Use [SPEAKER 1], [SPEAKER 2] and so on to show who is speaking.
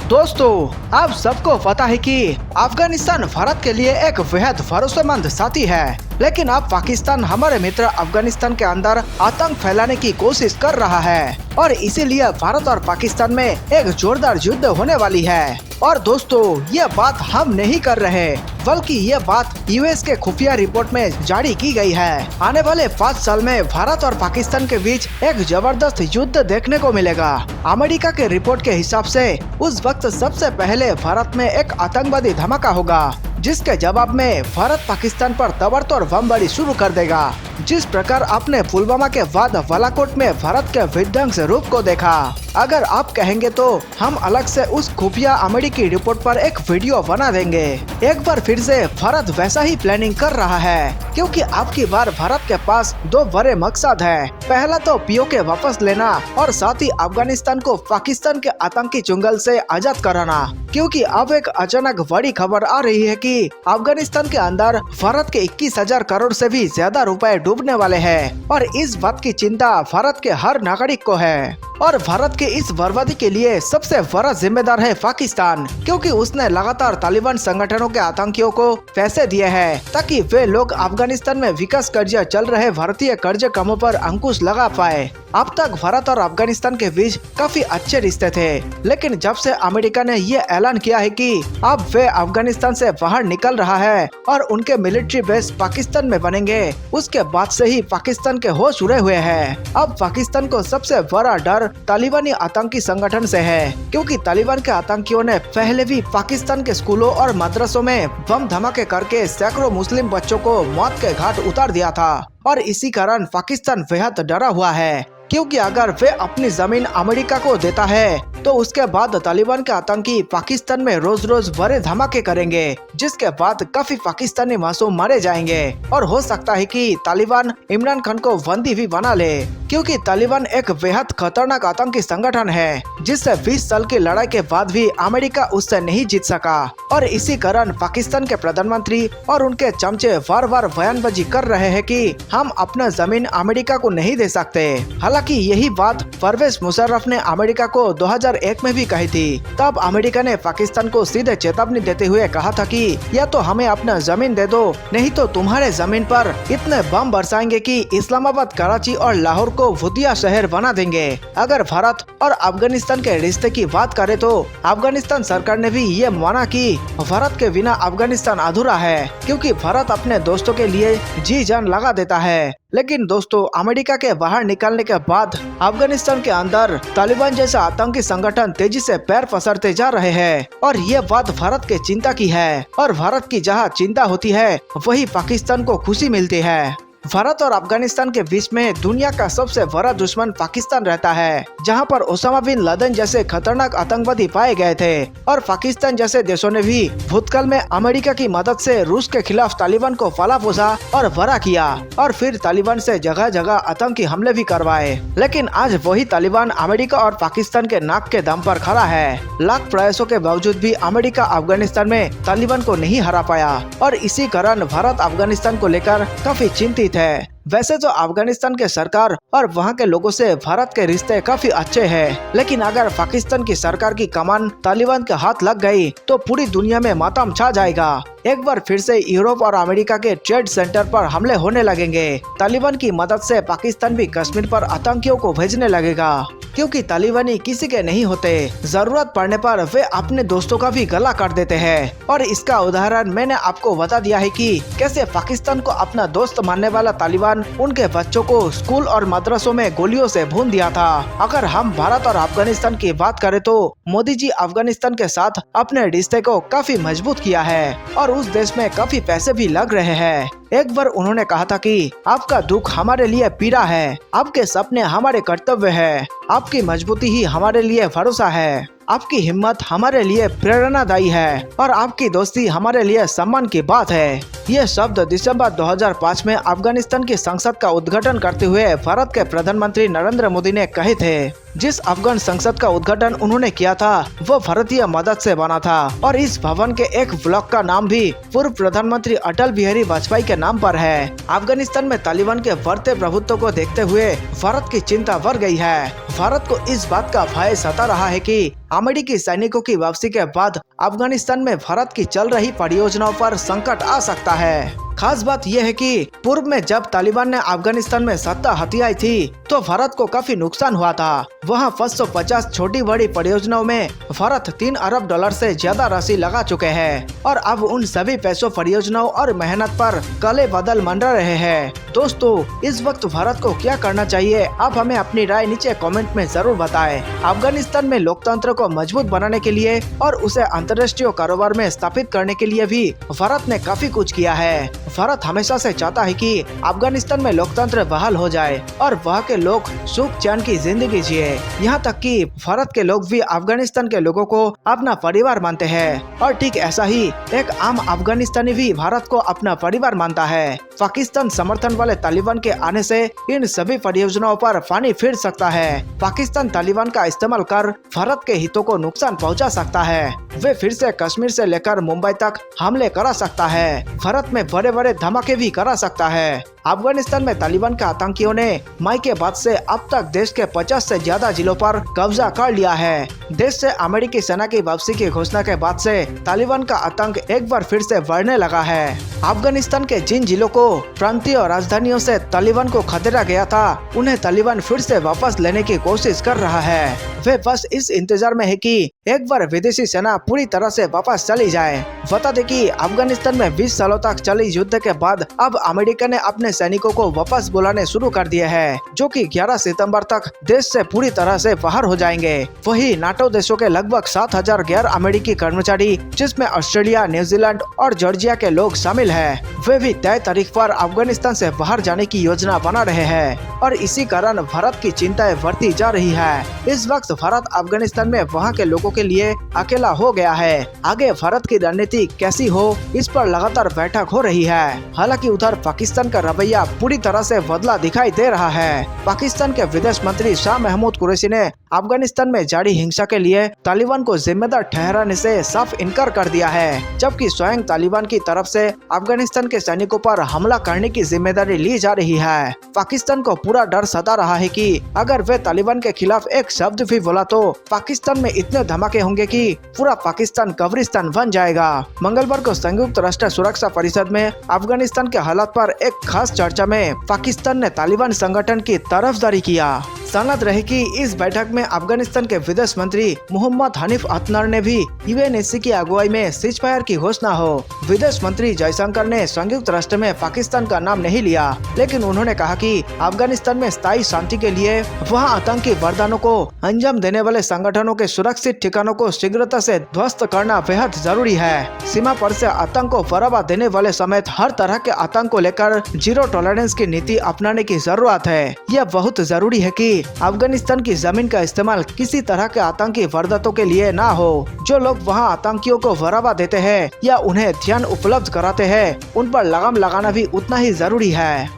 [SPEAKER 1] दोस्तों, आप सबको पता है कि अफगानिस्तान भारत के लिए एक बेहद भरोसेमंद साथी है, लेकिन अब पाकिस्तान हमारे मित्र अफगानिस्तान के अंदर आतंक फैलाने की कोशिश कर रहा है और इसीलिए भारत और पाकिस्तान में एक जोरदार युद्ध होने वाली है। और दोस्तों, ये बात हम नहीं कर रहे, बल्कि ये बात यूएस के खुफिया रिपोर्ट में जारी की गई है। आने वाले 5 साल में भारत और पाकिस्तान के बीच एक जबरदस्त युद्ध देखने को मिलेगा। अमेरिका के रिपोर्ट के हिसाब से उस वक्त सबसे पहले भारत में एक आतंकवादी धमाका होगा, जिसके जवाब में भारत पाकिस्तान पर ताबड़तोड़ बमबारी शुरू कर देगा। जिस प्रकार आपने पुलवामा के बाद बालाकोट में भारत के विध्वंस रूप को देखा, अगर आप कहेंगे तो हम अलग से उस खुफिया अमेरिकी रिपोर्ट पर एक वीडियो बना देंगे। एक बार फिर से भारत वैसा ही प्लानिंग कर रहा है, क्योंकि अब की बार भारत के पास 2 बड़े मकसद है। पहला तो पीओके वापस लेना और साथ ही अफगानिस्तान को पाकिस्तान के आतंकी चुंगल से आजाद कराना, क्योंकि अब एक अचानक बड़ी खबर आ रही है कि अफगानिस्तान के अंदर भारत के 21,000 करोड़ से भी ज्यादा रुपए डूबने वाले हैं और इस बात की चिंता भारत के हर नागरिक को है। और भारत के इस बर्बादी के लिए सबसे बड़ा जिम्मेदार है पाकिस्तान, क्योंकि उसने लगातार तालिबान संगठनों के आतंकियों को पैसे दिए हैं ताकि वे लोग अफगानिस्तान में विकास कर्जा चल रहे भारतीय कर्ज कामों पर अंकुश लगा पाए। अब तक भारत और अफगानिस्तान के बीच काफी अच्छे रिश्ते थे, लेकिन जब से अमेरिका ने ये ऐलान किया है कि अब वे अफगानिस्तान से बाहर निकल रहा है और उनके मिलिट्री बेस पाकिस्तान में बनेंगे, उसके बाद से ही पाकिस्तान के होश उड़े हुए हैं। अब पाकिस्तान को सबसे बड़ा डर तालिबानी आतंकी संगठन से है, क्योंकि तालिबान के आतंकियों ने पहले भी पाकिस्तान के स्कूलों और मदरसों में बम धमाके करके सैकड़ों मुस्लिम बच्चों को मौत के घाट उतार दिया था। और इसी कारण पाकिस्तान बेहद डरा हुआ है, क्योंकि अगर वे अपनी जमीन अमेरिका को देता है तो उसके बाद तालिबान के आतंकी पाकिस्तान में रोज रोज बड़े धमाके करेंगे, जिसके बाद काफी पाकिस्तानी मासूम मारे जाएंगे और हो सकता है कि तालिबान इमरान खान को बंदी भी बना ले, क्योंकि तालिबान एक बेहद खतरनाक आतंकी संगठन है जिससे 20 साल की लड़ाई के बाद भी अमेरिका उससे नहीं जीत सका। और इसी कारण पाकिस्तान के प्रधानमंत्री और उनके चमचे बार बार बयानबाजी कर रहे हैं कि हम अपना जमीन अमेरिका को नहीं दे सकते। हालांकि यही बात परवेज मुशर्रफ ने अमेरिका को 2001 में भी कही थी। तब अमेरिका ने पाकिस्तान को सीधे चेतावनी देते हुए कहा था कि या तो हमें अपना जमीन दे दो, नहीं तो तुम्हारे जमीन पर इतने बम बरसाएंगे कि इस्लामाबाद, कराची और लाहौर को भूतिया शहर बना देंगे। अगर भारत और अफगानिस्तान के रिश्ते की बात करें तो अफगानिस्तान सरकार ने भी ये माना कि भारत के बिना अफगानिस्तान अधूरा है, क्योंकि भारत अपने दोस्तों के लिए जी जान लगा देता है। लेकिन दोस्तों, अमेरिका के बाहर निकलने के बाद अफगानिस्तान के अंदर तालिबान जैसा आतंकी संगठन तेजी से पैर पसारते जा रहे हैं और ये बात भारत के चिंता की है। और भारत की जहां चिंता होती है, वही पाकिस्तान को खुशी मिलती है। भारत और अफगानिस्तान के बीच में दुनिया का सबसे बड़ा दुश्मन पाकिस्तान रहता है, जहां पर ओसामा बिन लादेन जैसे खतरनाक आतंकवादी पाए गए थे। और पाकिस्तान जैसे देशों ने भी भूतकाल में अमेरिका की मदद से रूस के खिलाफ तालिबान को पाला पोसा और बड़ा किया और फिर तालिबान से जगह जगह आतंकी हमले भी करवाए। लेकिन आज वही तालिबान अमेरिका और पाकिस्तान के नाक के दम पर खड़ा है। लाख प्रयासों के बावजूद भी अमेरिका अफगानिस्तान में तालिबान को नहीं हरा पाया और इसी कारण भारत अफगानिस्तान को लेकर काफी चिंतित है। वैसे तो अफगानिस्तान के सरकार और वहां के लोगों से भारत के रिश्ते काफी अच्छे हैं, लेकिन अगर पाकिस्तान की सरकार की कमान तालिबान के हाथ लग गई तो पूरी दुनिया में मातम छा जाएगा। एक बार फिर से यूरोप और अमेरिका के ट्रेड सेंटर पर हमले होने लगेंगे। तालिबान की मदद से पाकिस्तान भी कश्मीर पर आतंकियों को भेजने लगेगा, क्योंकि तालिबानी किसी के नहीं होते। जरूरत पड़ने पर वे अपने दोस्तों का भी गला काट देते हैं। और इसका उदाहरण मैंने आपको बता दिया है कि कैसे पाकिस्तान को अपना दोस्त मानने वाला तालिबान उनके बच्चों को स्कूल और मदरसों में गोलियों से भून दिया था। अगर हम भारत और अफगानिस्तान की बात करें तो मोदी जी अफगानिस्तान के साथ अपने रिश्ते को काफी मजबूत किया है और उस देश में काफी पैसे भी लग रहे हैं। एक बार उन्होंने कहा था कि आपका दुख हमारे लिए पीड़ा है, आपके सपने हमारे कर्तव्य है, आपकी मजबूती ही हमारे लिए भरोसा है, आपकी हिम्मत हमारे लिए प्रेरणादायी है और आपकी दोस्ती हमारे लिए सम्मान की बात है। ये शब्द दिसंबर 2005 में अफगानिस्तान की संसद का उद्घाटन करते हुए भारत के प्रधानमंत्री नरेंद्र मोदी ने कहे थे। जिस अफगान संसद का उद्घाटन उन्होंने किया था वो भारतीय मदद से बना था और इस भवन के एक ब्लॉक का नाम भी पूर्व प्रधानमंत्री अटल बिहारी वाजपेयी के नाम पर है। अफगानिस्तान में तालिबान के बढ़ते प्रभुत्व को देखते हुए भारत की चिंता बढ़ गई है। भारत को इस बात का भय सता रहा है कि अमेरिकी सैनिकों की वापसी के बाद अफगानिस्तान में भारत की चल रही परियोजनाओं पर संकट आ सकता है। खास बात यह है कि पूर्व में जब तालिबान ने अफगानिस्तान में सत्ता हथियाई थी तो भारत को काफी नुकसान हुआ था। वहां 550 छोटी बड़ी परियोजनाओं में भारत 3 अरब डॉलर से ज्यादा राशि लगा चुके हैं और अब उन सभी पैसों, परियोजनाओं और मेहनत पर काले बादल मंडरा रहे हैं। दोस्तों, इस वक्त भारत को क्या करना चाहिए? आप हमें अपनी राय नीचे कमेंट में जरूर बताएं। अफगानिस्तान में लोकतंत्र को मजबूत बनाने के लिए और उसे अंतर्राष्ट्रीय कारोबार में स्थापित करने के लिए भी भारत ने काफी कुछ किया है। भारत हमेशा से चाहता है कि अफगानिस्तान में लोकतंत्र बहाल हो जाए और वहाँ के लोग सुख चैन की जिंदगी जिए। यहाँ तक कि भारत के लोग भी अफगानिस्तान के लोगों को अपना परिवार मानते हैं और ठीक ऐसा ही एक आम अफगानिस्तानी भी भारत को अपना परिवार मानता है। पाकिस्तान समर्थन वाले तालिबान के आने से इन सभी परियोजनाओं पर पानी फिर सकता है। पाकिस्तान तालिबान का इस्तेमाल कर भारत के हितों को नुकसान पहुंचा सकता है। वे फिर से कश्मीर से लेकर मुंबई तक हमले करा सकता है। भारत में बड़े बड़े धमाके भी करा सकता है। अफगानिस्तान में तालिबान के आतंकियों ने मई के बाद से अब तक देश के 50 से ज्यादा जिलों पर कब्जा कर लिया है। देश से अमेरिकी सेना की वापसी की घोषणा के बाद से तालिबान का आतंक एक बार फिर से बढ़ने लगा है। अफगानिस्तान के जिन जिलों को प्रांतीय राजधानियों से तालिबान को खदेड़ा गया था, उन्हें तालिबान फिर से वापस लेने की कोशिश कर रहा है। वे बस इस इंतजार में है कि एक बार विदेशी सेना पूरी तरह से वापस चली जाए। बता दें कि अफगानिस्तान में 20 सालों तक चली युद्ध के बाद अब अमेरिका ने अपने सैनिकों को वापस बुलाने शुरू कर दिए हैं, जो कि 11 सितंबर तक देश से पूरी तरह से बाहर हो जाएंगे। वही नाटो देशों के लगभग 7000 गैर अमेरिकी कर्मचारी, जिसमें ऑस्ट्रेलिया, न्यूजीलैंड और जॉर्जिया के लोग शामिल हैं, वे भी तय तारीख पर अफगानिस्तान से बाहर जाने की योजना बना रहे हैं और इसी कारण भारत की चिंताएं बढ़ती जा रही है। इस वक्त भारत अफगानिस्तान में वहां के लोगों के लिए अकेला हो गया है। आगे भारत की रणनीति कैसी हो, इस पर लगातार बैठक हो रही है। हालांकि उधर पाकिस्तान का रवैया पूरी तरह से बदला दिखाई दे रहा है। पाकिस्तान के विदेश मंत्री शाह महमूद कुरैशी ने अफगानिस्तान में जारी हिंसा के लिए तालिबान को जिम्मेदार ठहराने से साफ इनकार कर दिया है, जबकि स्वयं तालिबान की तरफ से अफगानिस्तान के सैनिकों पर हमला करने की जिम्मेदारी ली जा रही है। पाकिस्तान को पूरा डर सता रहा है कि अगर वे तालिबान के खिलाफ एक शब्द भी बोला तो पाकिस्तान में इतने धमाके होंगे कि पूरा पाकिस्तान कब्रिस्तान बन जाएगा। मंगलवार को संयुक्त राष्ट्र सुरक्षा परिषद में अफगानिस्तान के हालात पर एक खास चर्चा में पाकिस्तान ने तालिबान संगठन की तरफदारी किया। सनद रहे कि इस बैठक में अफगानिस्तान के विदेश मंत्री मोहम्मद हनीफ अतनर ने भी यूएनएससी की अगुवाई में सीजफायर की घोषणा हो। विदेश मंत्री जयशंकर ने संयुक्त राष्ट्र में पाकिस्तान का नाम नहीं लिया, लेकिन उन्होंने कहा कि अफगानिस्तान में स्थायी शांति के लिए वहां आतंकी वारदातों को अंजाम देने वाले संगठनों के सुरक्षित ठिकानों को शीघ्रता से ध्वस्त करना बेहद जरूरी है। सीमा पर से आतंक को बढ़ावा देने वाले समेत हर तरह के आतंक को लेकर जीरो टॉलरेंस की नीति अपनाने की जरूरत है। यह बहुत जरूरी है कि अफगानिस्तान की जमीन का इस्तेमाल किसी तरह के आतंकी वारदातों के लिए ना हो। जो लोग वहां आतंकियों को बढ़ावा देते हैं या उन्हें ध्यान उपलब्ध कराते हैं, उन पर लगाम लगाना भी उतना ही जरूरी है।